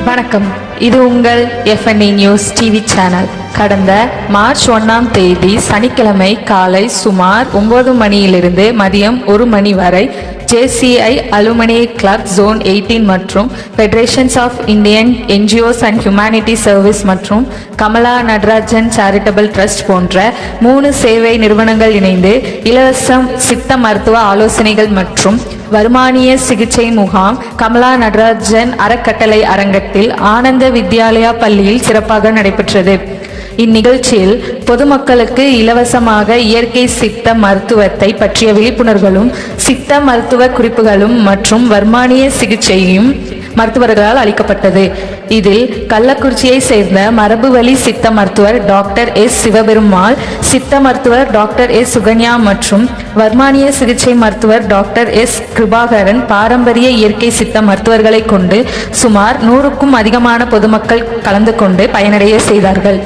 வணக்கம், இது உங்கள் FNA நியூஸ் டிவி சேனல். கடந்த மார்ச் 1ஆம் தேதி சனிக்கிழமை காலை சுமார் 9 மணியிலிருந்து மதியம் 1 மணி வரை JCI அலுமினி கிளப் ஜோன் 18 மற்றும் federations of Indian NGOs and humanity service மற்றும் கமலா நடராஜன் சேரிட்டபிள் ட்ரஸ்ட் போன்ற 3 சேவை நிறுவனங்கள் இணைந்து இலவச சித்த மருத்துவ ஆலோசனைகள் மற்றும் வருமானிய சிகிச்சை முகாம் கமலா நடராஜன் அறக்கட்டளை அரங்கத்தில் ஆனந்த வித்யாலயா பள்ளியில் சிறப்பாக நடைபெற்றது. இந்நிகழ்ச்சியில் பொதுமக்களுக்கு இலவசமாக இயற்கை சித்த மருத்துவத்தை பற்றிய விழிப்புணர்வுகளும் சித்த மருத்துவ குறிப்புகளும் மற்றும் வர்மானிய சிகிச்சையும் மருத்துவர்களால் அளிக்கப்பட்டது. இதில் கள்ளக்குறிச்சியை சேர்ந்த மரபுவழி சித்த மருத்துவர் டாக்டர் S. சிவபெருமாள், சித்த மருத்துவர் டாக்டர் S. சுகன்யா மற்றும் வர்மானிய சிகிச்சை மருத்துவர் டாக்டர் S. கிருபாகரன் பாரம்பரிய இயற்கை சித்த மருத்துவர்களை கொண்டு சுமார் 100க்கும் அதிகமான பொதுமக்கள் கலந்து கொண்டு பயனடைய செய்தார்கள்.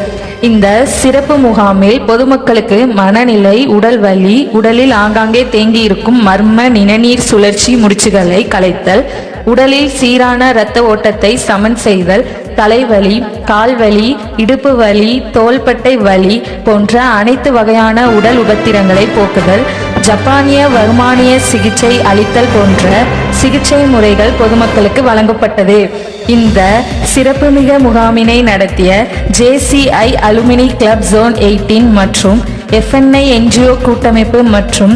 இந்த சிறப்பு முகாமில் பொதுமக்களுக்கு மனநிலை, உடல் வலி, உடலில் ஆங்காங்கே தேங்கியிருக்கும் மர்ம நிணநீர் சுழற்சி முடிச்சுகளை களைத்தல், உடலில் சீரான இரத்த ஓட்டத்தை சமன் செய்தல், தலைவலி, கால்வலி, இடுப்பு வலி, தோள்பட்டை வலி போன்ற அனைத்து வகையான உடல் உபத்திரங்களை போக்குதல், ஜப்பானிய வருமானிய சிகிச்சை அளித்தல் போன்ற சிகிச்சை முறைகள் பொதுமக்களுக்கு வழங்கப்பட்டது. இந்த சிறப்புமிக முகாமினை நடத்திய JCI அலுமினி கிளப் ஜோன் 18 மற்றும் FNA NGO கூட்டமைப்பு மற்றும்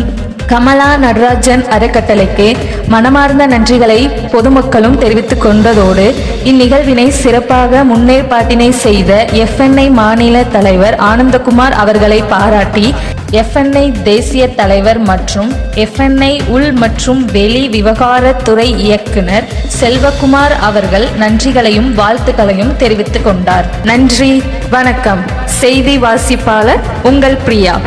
கமலா நடராஜன் அறக்கட்டளைக்கு மனமார்ந்த நன்றிகளை பொதுமக்களும் தெரிவித்துக் கொண்டதோடு இந்நிகழ்வினை சிறப்பாக முன்னேற்பாட்டினை செய்த FNA மாநில தலைவர் ஆனந்தகுமார் அவர்களை பாராட்டி FNA தேசிய தலைவர் மற்றும் FNA உள் மற்றும் வெளி விவகாரத்துறை இயக்குனர் செல்வகுமார் அவர்கள் நன்றிகளையும் வாழ்த்துக்களையும் தெரிவித்துக் கொண்டார். நன்றி, வணக்கம். செய்தி வாசிப்பாளர் உங்கள் பிரியா.